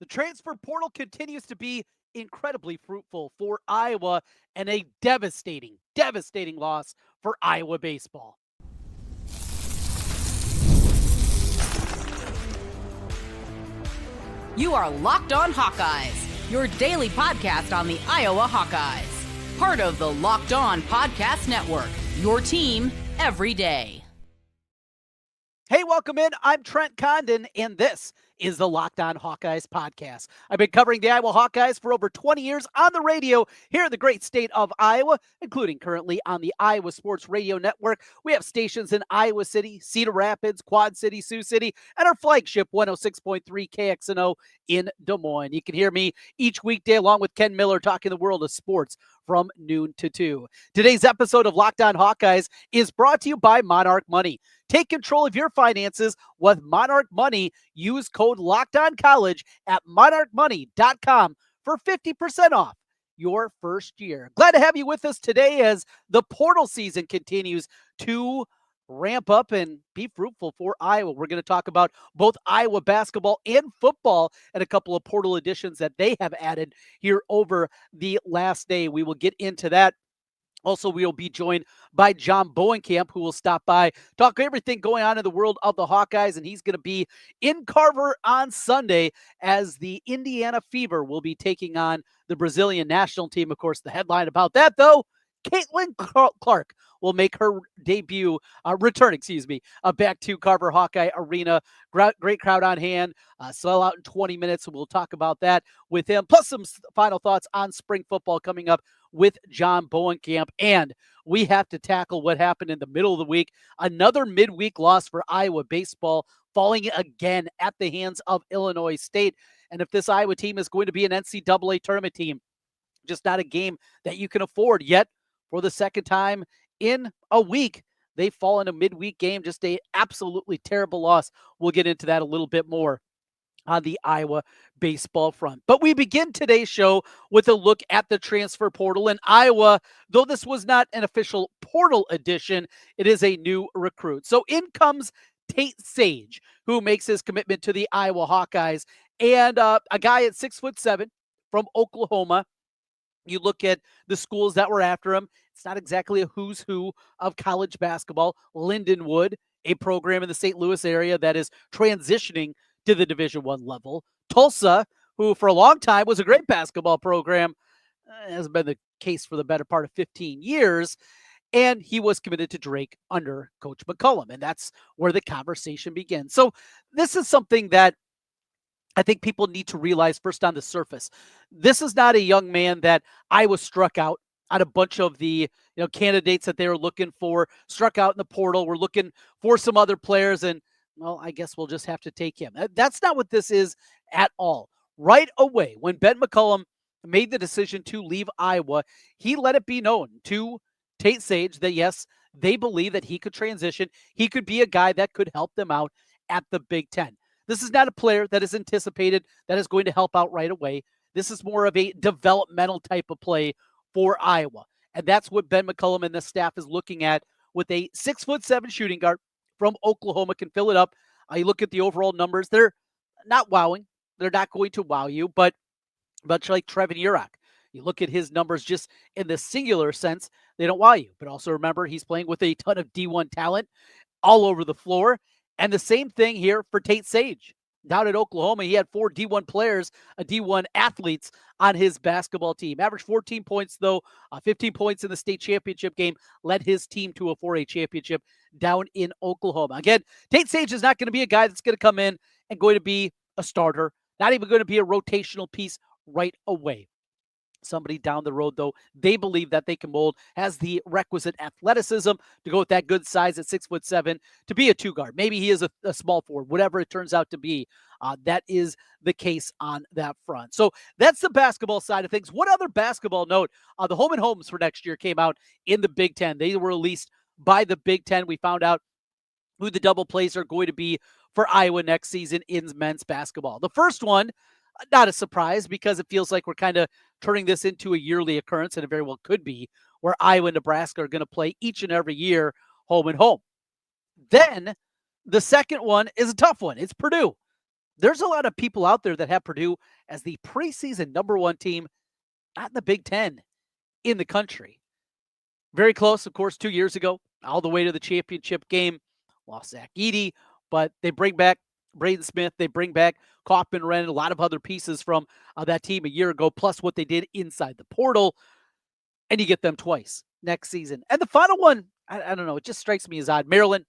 The transfer portal continues to be incredibly fruitful for Iowa and a devastating loss for Iowa baseball. You are Locked On Hawkeyes, your daily podcast on the Iowa Hawkeyes. Part of the Locked On Podcast Network, your team every day. Hey, welcome in. I'm Trent Condon, and this is the Locked On Hawkeyes podcast. I've been covering the Iowa Hawkeyes for over 20 years on the radio here in the great state of Iowa, including currently on the Iowa Sports Radio Network. We have stations in Iowa City, Cedar Rapids, Quad City, Sioux City, and our flagship 106.3 KXNO in Des Moines. You can hear me each weekday along with Ken Miller talking the world of sports from noon to 2. Today's episode of Locked On Hawkeyes is brought to you by Monarch Money. Take control of your finances with Monarch Money. Use code LOCKEDONCollege at monarchmoney.com for 50% off your first year. Glad to have you with us today as the portal season continues to ramp up and be fruitful for Iowa. We're going to talk about both Iowa basketball and football and a couple of portal additions that they have added here over the last day. We will get into that. Also, we will be joined by John Boen Camp, who will stop by, talk everything going on in the world of the Hawkeyes, and he's going to be in Carver on Sunday as the Indiana Fever will be taking on the Brazilian national team. Of course, the headline about that, though, Caitlin Clark will make her debut, return back to Carver-Hawkeye Arena. Great crowd on hand, sell out in 20 minutes, and we'll talk about that with him, plus some final thoughts on spring football coming up with John Boen Camp. And we have to tackle what happened in the middle of the week. Another midweek loss for Iowa baseball, falling again at the hands of Illinois State. And if this Iowa team is going to be an NCAA tournament team, just not a game that you can afford yet. For the second time in a week, they fall in a midweek game. Just a absolutely terrible loss. We'll get into that a little bit more on the Iowa baseball front. But we begin today's show with a look at the transfer portal. In Iowa, though this was not an official portal edition, it is a new recruit. So in comes Tate Sage, who makes his commitment to the Iowa Hawkeyes, and a guy at 6'7" from Oklahoma. You look at the schools that were after him, it's not exactly a who's who of college basketball. Lindenwood, a program in the St. Louis area that is transitioning to the Division I level. Tulsa, who for a long time was a great basketball program, has been the case for the better part of 15 years. And he was committed to Drake under Coach McCollum. And that's where the conversation begins. So this is something that I think people need to realize first on the surface. This is not a young man that Iowa struck out on a bunch of the candidates that they were looking for, struck out in the portal. We're looking for some other players, and, well, I guess we'll just have to take him. That's not what this is at all. Right away, when Ben McCollum made the decision to leave Iowa, he let it be known to Tate Sage that, yes, they believe that he could transition. He could be a guy that could help them out at the Big Ten. This is not a player that is anticipated that is going to help out right away. This is more of a developmental type of play for Iowa. And that's what Ben McCollum and the staff is looking at with a 6'7" shooting guard from Oklahoma, can fill it up. You look at the overall numbers, they're not wowing. They're not going to wow you, but much like Trevin Urach, you look at his numbers just in the singular sense, they don't wow you. But also remember, he's playing with a ton of D1 talent all over the floor. And the same thing here for Tate Sage. Down at Oklahoma, he had 4 D1 players, D1 athletes on his basketball team. Averaged 14 points, though, 15 points in the state championship game, led his team to a 4A championship down in Oklahoma. Again, Tate Sage is not going to be a guy that's going to come in and going to be a starter, not even going to be a rotational piece right away. Somebody down the road, though, they believe that they can mold, has the requisite athleticism to go with that good size at 6'7" to be a 2-guard. Maybe he is a small forward, whatever it turns out to be. That is the case on that front. So that's the basketball side of things. One other basketball note, the home and homes for next year came out in the Big Ten. They were released by the Big Ten. We found out who the double plays are going to be for Iowa next season in men's basketball. The first one, not a surprise, because it feels like we're kind of turning this into a yearly occurrence, and it very well could be, where Iowa and Nebraska are going to play each and every year home and home. Then the second one is a tough one. It's Purdue. there's a lot of people out there that have Purdue as the preseason number one team, not in the Big Ten, in the country. Very close, of course, 2 years ago, all the way to the championship game. Lost Zach Edey, but they bring back Braden Smith. They bring back Kaufman, Wren, a lot of other pieces from that team a year ago, plus what they did inside the portal. And you get them twice next season. And the final one, I don't know, it just strikes me as odd. Maryland,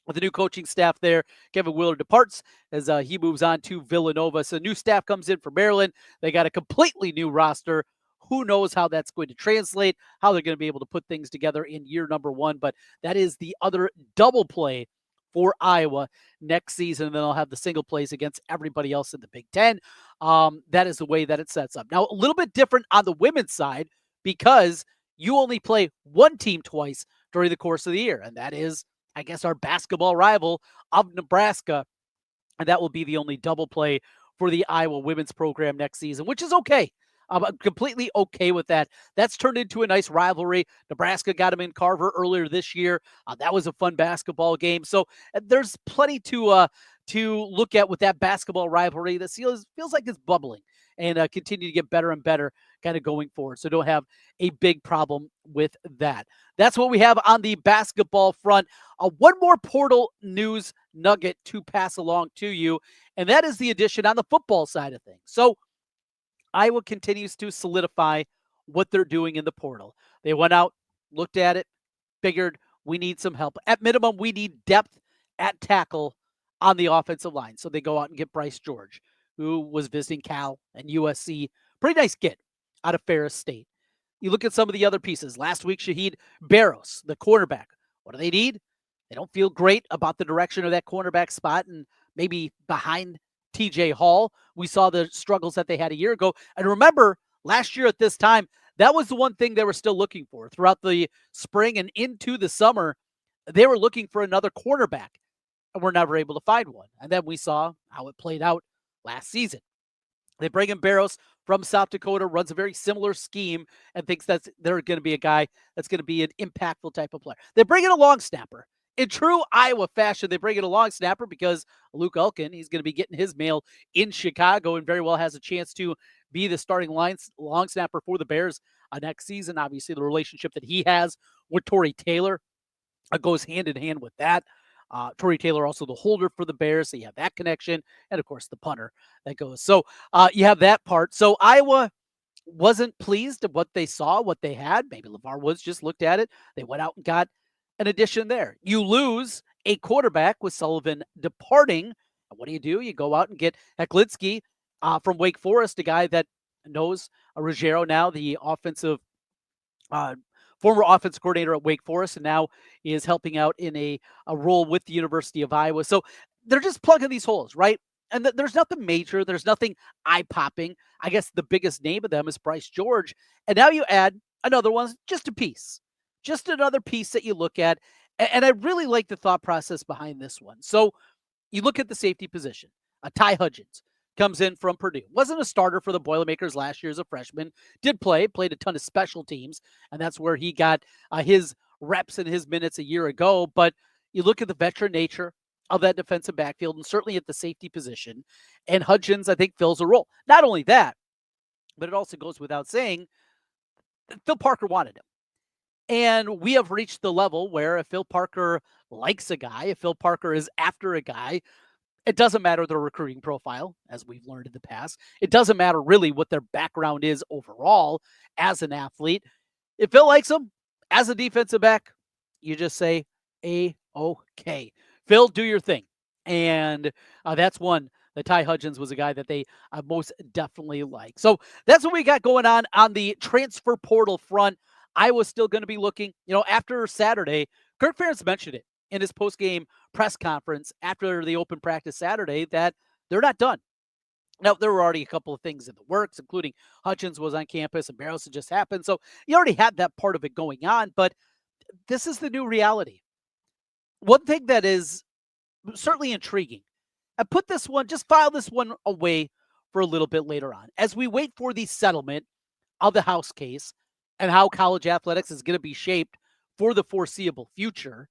with the new coaching staff there, Kevin Willard departs as he moves on to Villanova. So new staff comes in for Maryland. They got a completely new roster. Who knows how that's going to translate, how they're going to be able to put things together in year number one. But that is the other double play for Iowa next season. And then they'll have the single plays against everybody else in the Big Ten. That is the way that it sets up. Now, a little bit different on the women's side because you only play one team twice during the course of the year. And that is, I guess, our basketball rival of Nebraska. And that will be the only double play for the Iowa women's program next season, which is okay. I'm completely okay with that. That's turned into a nice rivalry. Nebraska got them in Carver earlier this year. That was a fun basketball game. So there's plenty to look at with that basketball rivalry that feels like it's bubbling and continue to get better and better kind of going forward. So don't have a big problem with that. That's what we have on the basketball front. One more portal news nugget to pass along to you, and that is the addition on the football side of things. So Iowa continues to solidify what they're doing in the portal. They went out, looked at it, figured we need some help. At minimum, we need depth at tackle on the offensive line. So they go out and get Bryce George, who was visiting Cal and USC. Pretty nice get out of Ferris State. You look at some of the other pieces. Last week, Shahid Barrows, the cornerback. What do they need? They don't feel great about the direction of that cornerback spot and maybe behind TJ Hall. We saw the struggles that they had a year ago. And remember, last year at this time, that was the one thing they were still looking for. Throughout the spring and into the summer, they were looking for another cornerback and were never able to find one. And then we saw how it played out last season. They bring in Barrows from South Dakota, runs a very similar scheme, and thinks that they're going to be a guy that's going to be an impactful type of player. They bring in a long snapper. In true Iowa fashion, they bring in a long snapper because Luke Elkin, he's going to be getting his mail in Chicago and very well has a chance to be the starting long snapper for the Bears next season. Obviously, the relationship that he has with Tory Taylor goes hand in hand with that. Tory Taylor also the holder for the Bears, so you have that connection, and of course the punter that goes. So you have that part. So Iowa wasn't pleased at what they saw, what they had. Maybe LeVar Woods just looked at it. They went out and got an addition there. You lose a quarterback with Sullivan departing. And what do? You go out and get Heklinski from Wake Forest, a guy that knows Ruggiero now, the former offensive coordinator at Wake Forest, and now is helping out in a role with the University of Iowa. So they're just plugging these holes, right? And there's nothing major. There's nothing eye-popping. I guess the biggest name of them is Bryce George. And now you add another one, just a piece. Just another piece that you look at. And I really like the thought process behind this one. So you look at the safety position. Ty Hudgens comes in from Purdue. Wasn't a starter for the Boilermakers last year as a freshman. Played a ton of special teams, and that's where he got his reps and his minutes a year ago. But you look at the veteran nature of that defensive backfield and certainly at the safety position, and Hudgens, I think, fills a role. Not only that, but it also goes without saying that Phil Parker wanted him. And we have reached the level where if Phil Parker likes a guy, if Phil Parker is after a guy, it doesn't matter their recruiting profile, as we've learned in the past. It doesn't matter really what their background is overall as an athlete. If Phil likes them as a defensive back, you just say, A-OK. Phil, do your thing. And that's one. The Ty Hudgens was a guy that they most definitely like. So that's what we got going on the transfer portal front. Iowa's still going to be looking, after Saturday. Kirk Ferentz mentioned it in his post-game press conference after the open practice Saturday that they're not done. Now, there were already a couple of things in the works, including Hutchins was on campus and Barrows had just happened. So you already had that part of it going on, but this is the new reality. One thing that is certainly intriguing, just file this one away for a little bit later on. As we wait for the settlement of the House case and how college athletics is going to be shaped for the foreseeable future,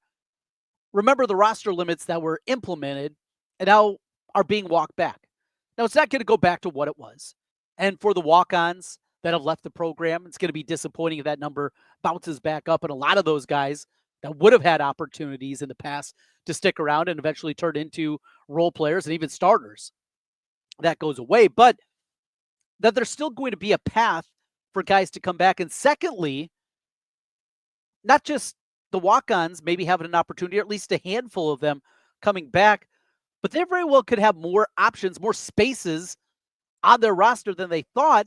remember the roster limits that were implemented and now are being walked back. Now, it's not going to go back to what it was. And for the walk-ons that have left the program, it's going to be disappointing if that number bounces back up. And a lot of those guys that would have had opportunities in the past to stick around and eventually turn into role players and even starters, that goes away. But that there's still going to be a path for guys to come back. And secondly, not just the walk-ons maybe having an opportunity, or at least a handful of them coming back, but they very well could have more options, more spaces on their roster than they thought,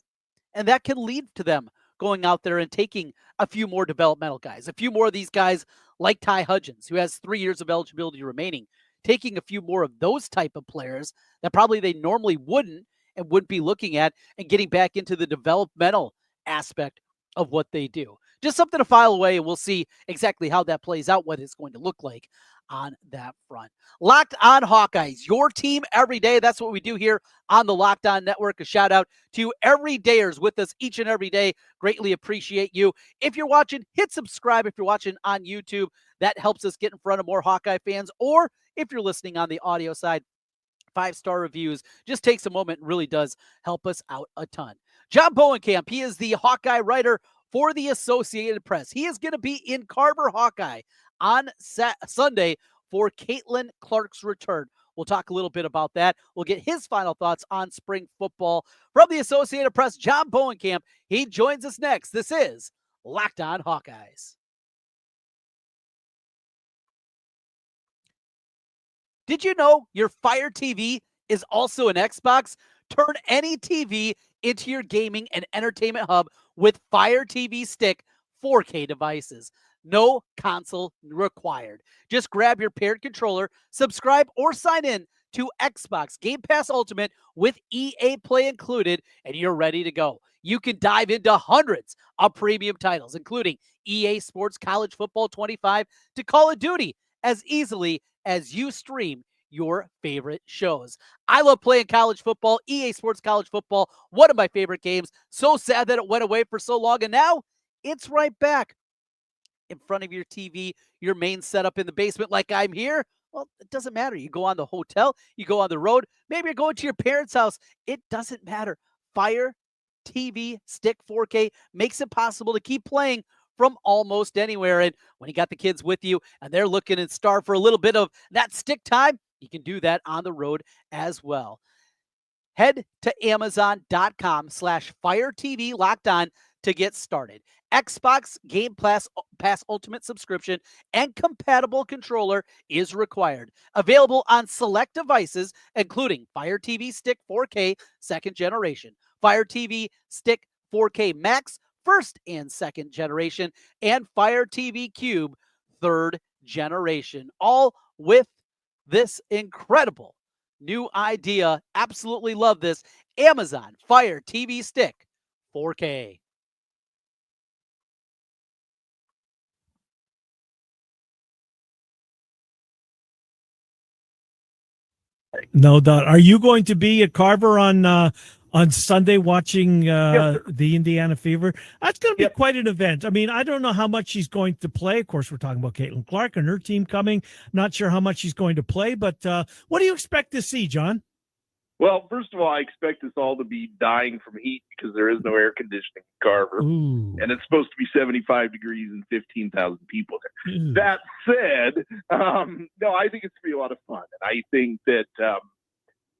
and that can lead to them going out there and taking a few more developmental guys, a few more of these guys like Ty Hudgens, who has 3 years of eligibility remaining, taking a few more of those type of players that probably they normally wouldn't and wouldn't be looking at, and getting back into the developmental aspect of what they do. Just something to file away, and we'll see exactly how that plays out, what it's going to look like on that front. Locked On Hawkeyes, your team every day. That's what we do here on the Locked On Network. A shout out to everydayers with us each and every day. Greatly appreciate you. If you're watching, hit subscribe. If you're watching on YouTube, that helps us get in front of more Hawkeye fans. Or if you're listening on the audio side, 5-star reviews just takes a moment and really does help us out a ton. John Boen Camp, he is the Hawkeye writer for the Associated Press. He is going to be in Carver-Hawkeye on Sunday for Caitlin Clark's return. We'll talk a little bit about that. We'll get his final thoughts on spring football from the Associated Press. John Boen Camp, he joins us next. This is Locked On Hawkeyes. Did you know your Fire TV is also an Xbox? Turn any TV into your gaming and entertainment hub with Fire TV Stick 4K devices. No console required. Just grab your paired controller, subscribe, or sign in to Xbox Game Pass Ultimate with EA Play included, and you're ready to go. You can dive into hundreds of premium titles, including EA Sports College Football 25 to Call of Duty, as easily as you stream your favorite shows. I love playing college football. EA Sports College Football, one of my favorite games. So sad that it went away for so long, and now it's right back in front of your TV, your main setup in the basement like I'm here. Well, it doesn't matter. You go on the hotel, you go on the road, maybe you're going to your parents' house. It doesn't matter. Fire TV Stick 4K makes it possible to keep playing from almost anywhere. And when you got the kids with you and they're looking and starve for a little bit of that stick time, you can do that on the road as well. Head to Amazon.com/Fire TV Locked On to get started. Xbox Game Pass Ultimate subscription and compatible controller is required. Available on select devices, including Fire TV Stick 4K 2nd generation, Fire TV Stick 4K Max 1st and 2nd generation, and Fire TV Cube 3rd generation. All with this incredible new idea. Absolutely love this. Amazon Fire TV Stick 4K. No doubt. Are you going to be at Carver on Sunday watching the Indiana Fever? That's going to be quite an event. I mean, I don't know how much she's going to play. Of course, we're talking about Caitlin Clark and her team coming. Not sure how much she's going to play, but what do you expect to see, John? Well, first of all, I expect us all to be dying from heat because there is no air conditioning in Carver. Ooh. And it's supposed to be 75 degrees and 15,000 people there. Ooh. That said, no, I think it's going to be a lot of fun. And I think that,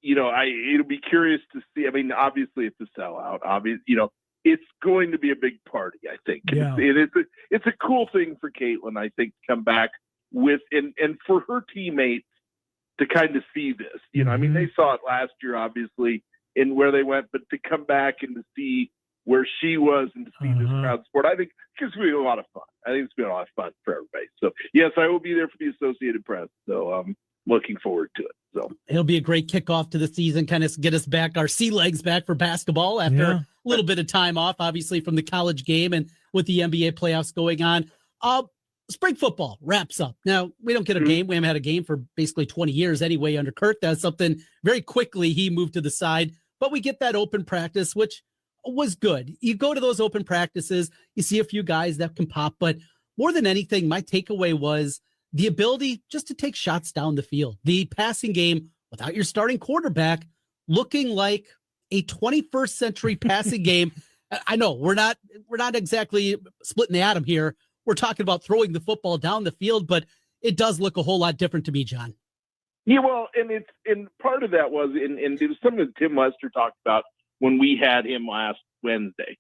it'll be curious to see. I mean, obviously it's a sellout. It's going to be a big party, I think. Yeah. It's a cool thing for Caitlin, I think, to come back with, and for her teammates to kind of see this. I mean, they saw it last year, obviously, in where they went, but to come back and to see where she was and to see this crowd sport, I think it's going to be a lot of fun. I think it's going to be a lot of fun for everybody. So, yes, I will be there for the Associated Press. So I'm looking forward to it. So it'll be a great kickoff to the season, kind of get us back, our sea legs back for basketball after a little bit of time off, obviously, from the college game and with the NBA playoffs going on. Spring football wraps up. Now, we don't get a game. We haven't had a game for basically 20 years anyway under Kurt. That's something very quickly he moved to the side. But we get that open practice, which was good. You go to those open practices, you see a few guys that can pop. But more than anything, my takeaway was the ability just to take shots down the field. The passing game without your starting quarterback looking like a 21st century passing game. I know we're not exactly splitting the atom here. We're talking about throwing the football down the field, but it does look a whole lot different to me, John. Yeah, well, and part of that was, and it was something that Tim Lester talked about when we had him last Wednesday.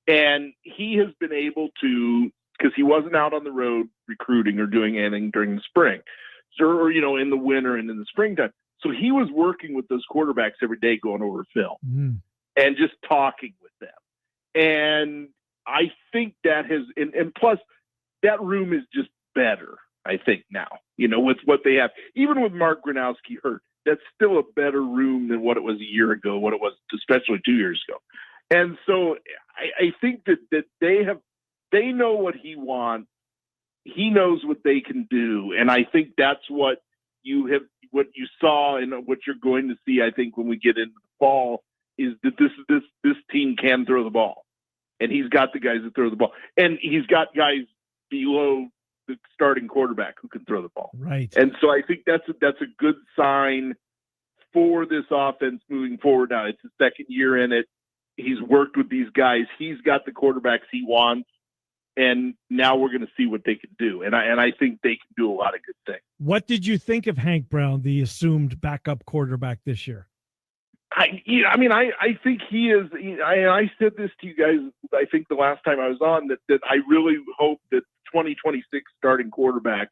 And he has been able to, because he wasn't out on the road recruiting or doing anything during the spring, or, in the winter and in the springtime. So he was working with those quarterbacks every day, going over film and just talking with them. And I think that has, and plus that room is just better, I think now, with what they have, even with Mark Gronowski hurt, that's still a better room than what it was a year ago, what it was especially 2 years ago. And so I think that they know what he wants. He knows what they can do. And I think that's what you saw and what you're going to see, I think, when we get into the fall, is that this team can throw the ball. And he's got the guys that throw the ball. And he's got guys below the starting quarterback who can throw the ball. Right. And so I think that's a good sign for this offense moving forward. Now it's his second year in it. He's worked with these guys. He's got the quarterbacks he wants. And now we're going to see what they can do. And I think they can do a lot of good things. What did you think of Hank Brown, the assumed backup quarterback this year? I think he is. I said this to you guys, I think the last time I was on, that I really hope that 2026 starting quarterback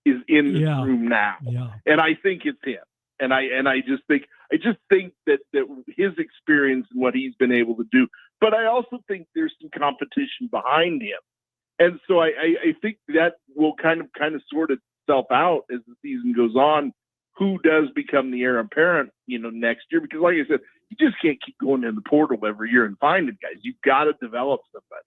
is in this room now. Yeah. And I think it's him. And I just think that his experience and what he's been able to do, but I also think there's some competition behind him. And so I think that will kind of sort itself out as the season goes on, who does become the heir apparent, next year. Because like I said, you just can't keep going in the portal every year and finding guys. You've got to develop somebody.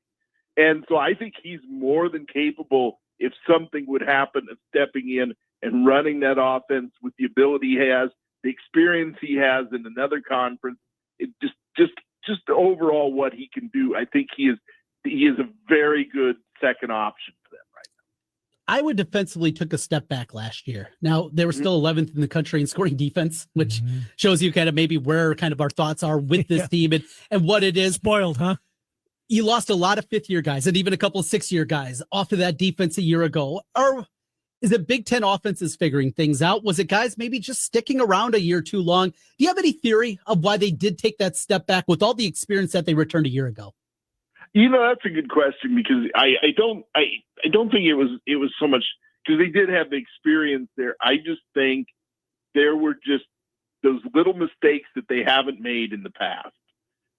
And so I think he's more than capable, if something would happen, of stepping in and running that offense with the ability he has, the experience he has in another conference. It just overall what he can do. I think he is a very good second option for them right now. Iowa defensively took a step back last year. Now they were still 11th in the country in scoring defense, which shows you kind of maybe where kind of our thoughts are with this team and what it is. Spoiled, huh? You lost a lot of fifth-year guys and even a couple of six-year guys off of that defense a year ago. Or is it Big Ten offenses figuring things out? Was it guys maybe just sticking around a year too long? Do you have any theory of why they did take that step back with all the experience that they returned a year ago? That's a good question, because I don't think it was so much because they did have the experience there. I just think there were just those little mistakes that they haven't made in the past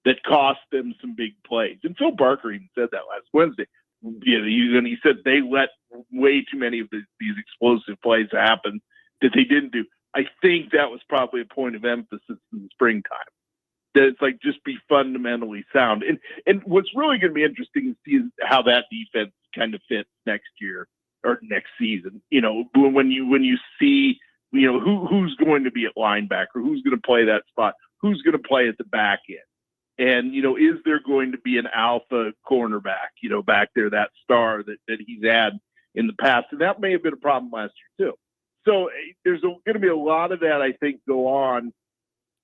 that cost them some big plays. And Phil Barker even said that last Wednesday. And he said they let way too many of these explosive plays happen that they didn't do. I think that was probably a point of emphasis in the springtime. That it's like, just be fundamentally sound. And what's really going to be interesting to see is how that defense kind of fits next year or next season. When you see, who's going to be at linebacker, who's going to play that spot, who's going to play at the back end. And, is there going to be an alpha cornerback, back there, that star that he's had in the past? And that may have been a problem last year too. So there's going to be a lot of that, I think, go on.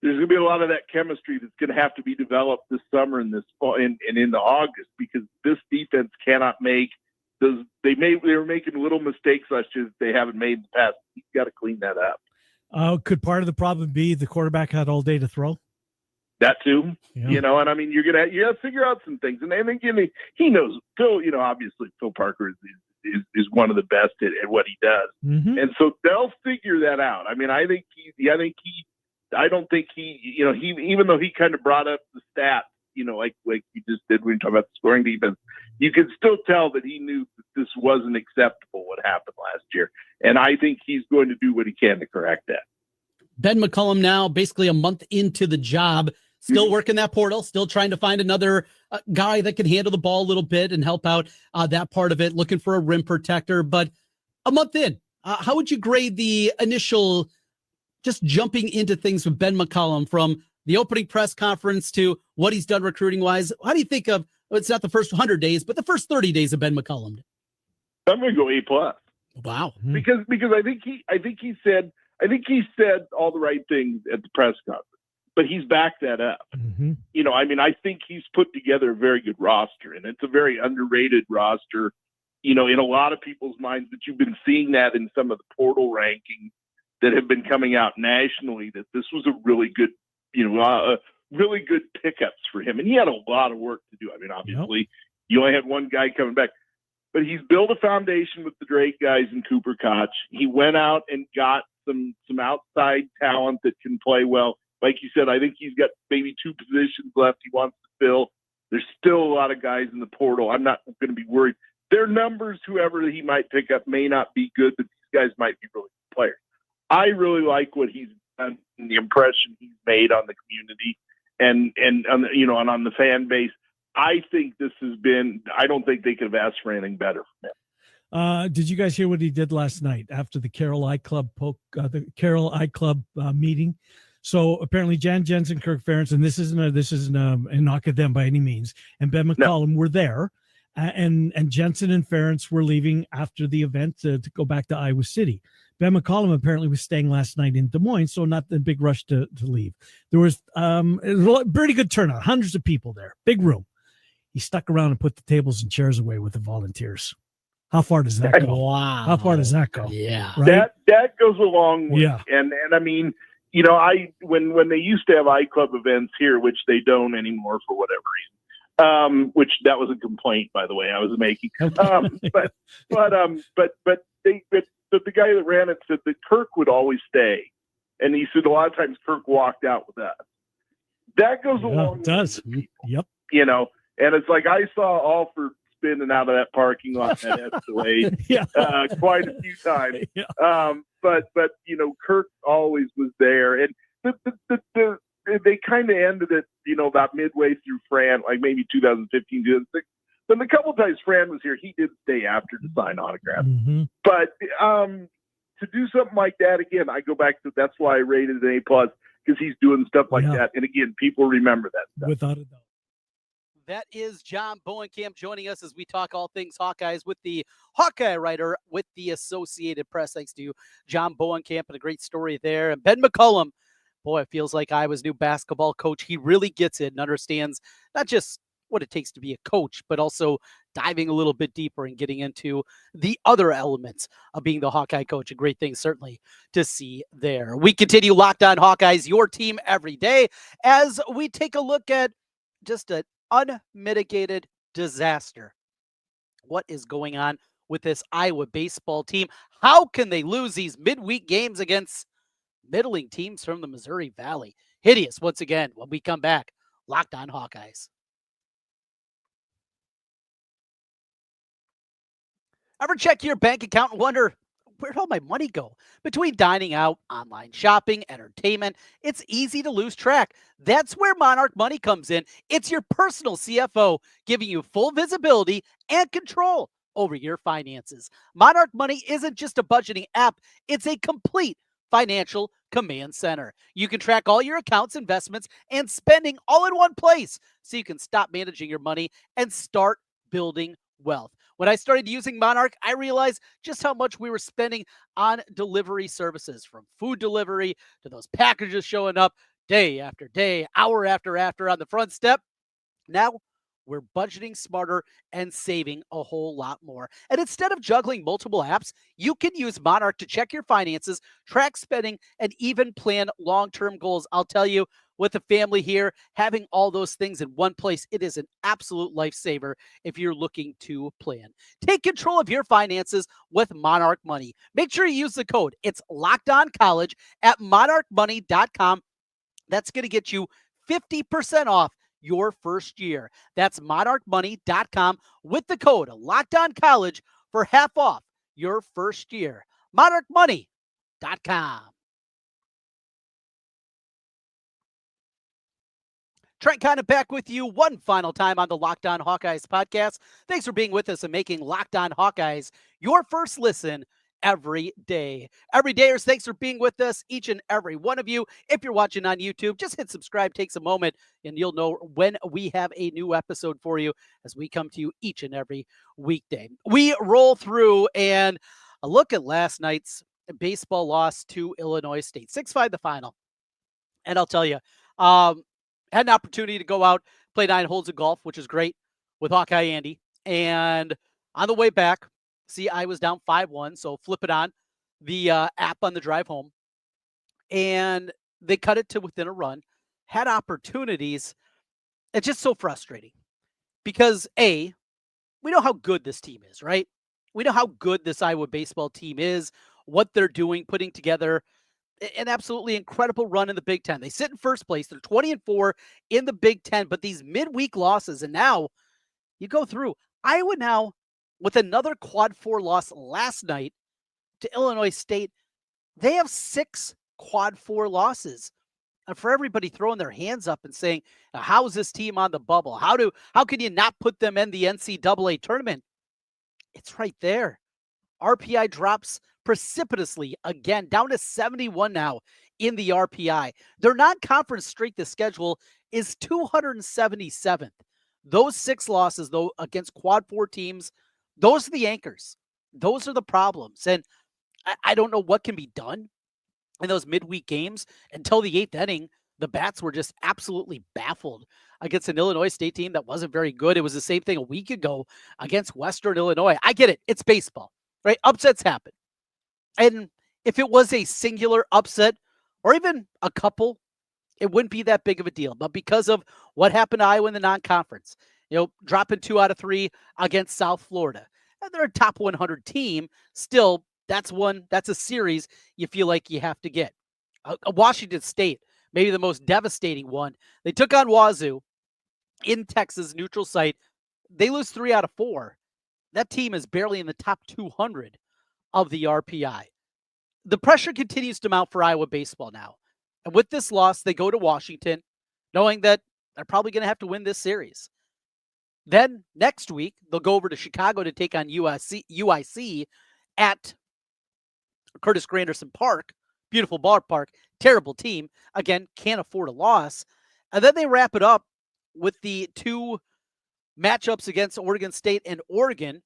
There's going to be a lot of that chemistry that's going to have to be developed this summer and this fall and into August, because this defense cannot make those. They were making little mistakes last year that they haven't made in the past. You've got to clean that up. Could part of the problem be the quarterback had all day to throw? That too, and I mean, you got to figure out some things. And again, he knows Phil. Obviously, Phil Parker is one of the best at what he does, and so they'll figure that out. I mean, I don't think he, even though he kind of brought up the stats, like you just did when you talk about the scoring defense, you could still tell that he knew that this wasn't acceptable what happened last year, and I think he's going to do what he can to correct that. Ben McCollum now basically a month into the job. Still working that portal, still trying to find another guy that can handle the ball a little bit and help out that part of it, looking for a rim protector. But a month in, how would you grade the initial just jumping into things with Ben McCollum, from the opening press conference to what he's done recruiting-wise? How do you think of, it's not the first 100 days, but the first 30 days of Ben McCollum? I'm going to go A+. Wow. Because I think he said all the right things at the press conference. but he's backed that up. Mm-hmm. You know, I mean, I think he's put together a very good roster, and it's a very underrated roster, you know, in a lot of people's minds. That you've been seeing that in some of the portal rankings that have been coming out nationally, that this was a really good, you know, really good pickups for him. And he had a lot of work to do. I mean, obviously, you only had one guy coming back, but he's built a foundation with the Drake guys and Cooper Koch. He went out and got some outside talent that can play well. Like you said, I think he's got maybe 2 positions left he wants to fill. There's still a lot of guys in the portal. I'm not going to be worried. Their numbers, whoever he might pick up, may not be good, but these guys might be really good players. I really like what he's done and the impression he's made on the community and on the, you know, and on the fan base. I think this has been, I don't think they could have asked for anything better from him. Did you guys hear what he did last night after the Carroll I Club meeting? So apparently Jan Jensen, Kirk Ferentz, and this isn't a knock at them by any means, and Ben McCollum were there, and Jensen and Ferentz were leaving after the event to go back to Iowa City. Ben McCollum apparently was staying last night in Des Moines, so not the big rush to leave. There was a pretty good turnout, hundreds of people there, big room. He stuck around and put the tables and chairs away with the volunteers. How far does that go? Wow. How far does that go? Yeah. Right? That goes a long way. Yeah. And I mean, you know, when they used to have iClub events here, which they don't anymore for whatever reason, which that was a complaint, by the way, I was making. But the guy that ran it said that Kirk would always stay, and he said a lot of times Kirk walked out with us. That goes a long way. It does. Yep. You know, and it's like I saw Alford spinning out of that parking lot that Escalade quite a few times. Yeah. But you know, Kirk always was there, and they kind of ended it, you know, about midway through Fran, like maybe 2015, 2006. But the couple times Fran was here, he did stay after to sign autographs. Mm-hmm. But to do something like that again, I go back to that's why I rated an A+, because he's doing stuff like that. And again, people remember that stuff. Without a doubt. That is John Boen Camp joining us as we talk all things Hawkeyes with the Hawkeye writer with the Associated Press. Thanks to John Boen Camp and a great story there. And Ben McCollum, boy, it feels like Iowa's new basketball coach. He really gets it and understands not just what it takes to be a coach, but also diving a little bit deeper and getting into the other elements of being the Hawkeye coach. A great thing, certainly, to see there. We continue Locked On Hawkeyes, your team every day, as we take a look at just an unmitigated disaster. What is going on with this Iowa baseball team? How can they lose these midweek games against middling teams from the Missouri Valley? Hideous once again when we come back. Locked On Hawkeyes. Ever check your bank account and wonder, where'd all my money go? Between dining out, online shopping, entertainment, it's easy to lose track. That's where Monarch Money comes in. It's your personal CFO, giving you full visibility and control over your finances. Monarch Money isn't just a budgeting app, it's a complete financial command center. You can track all your accounts, investments, and spending all in one place, so you can stop managing your money and start building wealth. When I started using Monarch, I realized just how much we were spending on delivery services, from food delivery to those packages showing up day after day, hour after hour on the front step. Now we're budgeting smarter and saving a whole lot more. And instead of juggling multiple apps, you can use Monarch to check your finances, track spending, and even plan long-term goals. I'll tell you, with the family here, having all those things in one place, it is an absolute lifesaver if you're looking to plan. Take control of your finances with Monarch Money. Make sure you use the code. It's Locked On College at monarchmoney.com. That's going to get you 50% off your first year. That's monarchmoney.com with the code Locked On College for half off your first year. monarchmoney.com. Trent Condon back with you one final time on the Locked On Hawkeyes podcast. Thanks for being with us and making Locked On Hawkeyes your first listen every day. Everydayers, thanks for being with us, each and every one of you. If you're watching on YouTube, just hit subscribe, takes a moment, and you'll know when we have a new episode for you as we come to you each and every weekday. We roll through and a look at last night's baseball loss to Illinois State. 6-5 the final. And I'll tell you, Had an opportunity to go out, play 9 holes of golf, which is great with Hawkeye Andy. And on the way back, see, I was down 5-1, so flip it on the app on the drive home. And they cut it to within a run, had opportunities. It's just so frustrating because, A, we know how good this team is, right? We know how good this Iowa baseball team is, what they're doing, putting together an absolutely incredible run in the Big Ten. They sit in first place. They're 20-4 in the Big Ten, but these midweek losses, and now you go through Iowa now with another quad 4 loss last night to Illinois State. They have 6 quad 4 losses. And for everybody throwing their hands up and saying, how is this team on the bubble? How can you not put them in the NCAA tournament? It's right there. RPI drops precipitously again, down to 71 now in the RPI. Their non-conference strength of schedule is 277th. Those 6 losses, though, against quad 4 teams, those are the anchors. Those are the problems. And I don't know what can be done in those midweek games. Until the 8th inning, the bats were just absolutely baffled against an Illinois State team that wasn't very good. It was the same thing a week ago against Western Illinois. I get it. It's baseball, right? Upsets happen. And if it was a singular upset or even a couple, it wouldn't be that big of a deal. But because of what happened to Iowa in the non-conference, dropping 2 out of 3 against South Florida, and they're a top 100 team, still, that's a series you feel like you have to get. Washington State, maybe the most devastating one. They took on Wazoo in Texas, neutral site. They lose 3 out of 4. That team is barely in the top 200 of the RPI. The pressure continues to mount for Iowa baseball now. And with this loss, they go to Washington, knowing that they're probably going to have to win this series. Then next week, they'll go over to Chicago to take on UIC at Curtis Granderson Park. Beautiful ballpark, terrible team. Again, can't afford a loss. And then they wrap it up with the 2 matchups against Oregon State and Oregon.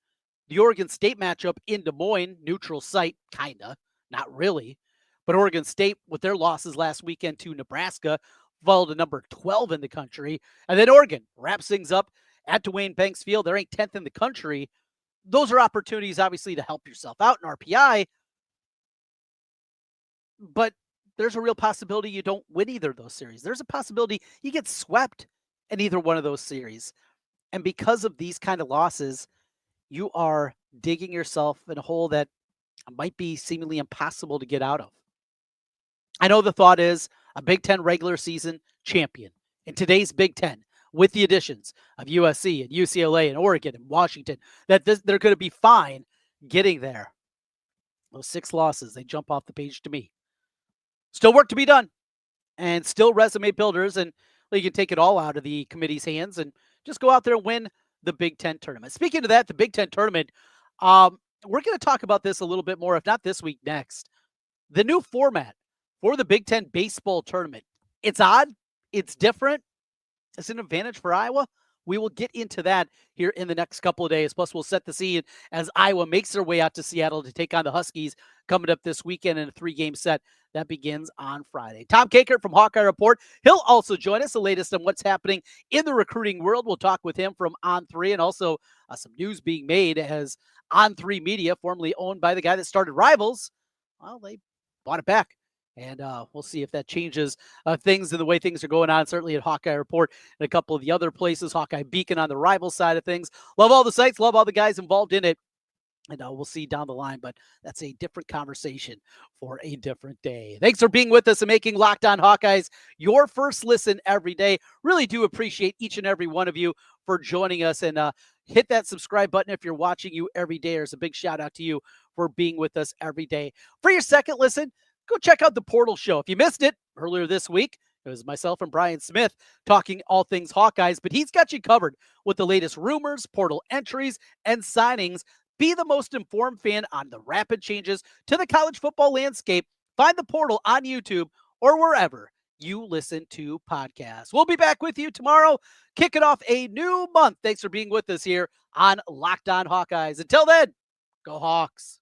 The Oregon State matchup in Des Moines, neutral site, kinda, not really. But Oregon State, with their losses last weekend to Nebraska, fell to number 12 in the country. And then Oregon wraps things up at Dwayne Banks Field. They're ranked 10th in the country. Those are opportunities, obviously, to help yourself out in RPI. But there's a real possibility you don't win either of those series. There's a possibility you get swept in either one of those series. And because of these kind of losses, you are digging yourself in a hole that might be seemingly impossible to get out of. I know the thought is a Big Ten regular season champion in today's Big Ten with the additions of USC and UCLA and Oregon and Washington, that they're going to be fine getting there. Those 6 losses, they jump off the page to me. Still work to be done and still resume builders, and you can take it all out of the committee's hands and just go out there and win the Big Ten tournament. Speaking of that, the Big Ten tournament, we're going to talk about this a little bit more, if not this week, next. The new format for the Big Ten baseball tournament. It's odd. It's different. It's an advantage for Iowa. We will get into that here in the next couple of days. Plus, we'll set the scene as Iowa makes their way out to Seattle to take on the Huskies coming up this weekend in a 3-game set that begins on Friday. Tom Kakert from Hawkeye Report. He'll also join us, the latest on what's happening in the recruiting world. We'll talk with him from On3, and also some news being made as On3 Media, formerly owned by the guy that started Rivals, well, they bought it back. And we'll see if that changes things and the way things are going on, certainly at Hawkeye Report and a couple of the other places. Hawkeye Beacon on the rival side of things. Love all the sites, love all the guys involved in it. And we'll see down the line, but that's a different conversation for a different day. Thanks for being with us and making Locked On Hawkeyes your first listen every day. Really do appreciate each and every one of you for joining us, and hit that subscribe button if you're watching you every day. There's a big shout out to you for being with us every day. For your second listen, go check out the Portal Show. If you missed it earlier this week, it was myself and Brian Smith talking all things Hawkeyes, but he's got you covered with the latest rumors, portal entries, and signings. Be the most informed fan on the rapid changes to the college football landscape. Find the Portal on YouTube or wherever you listen to podcasts. We'll be back with you tomorrow, kicking off a new month. Thanks for being with us here on Locked On Hawkeyes. Until then, go Hawks.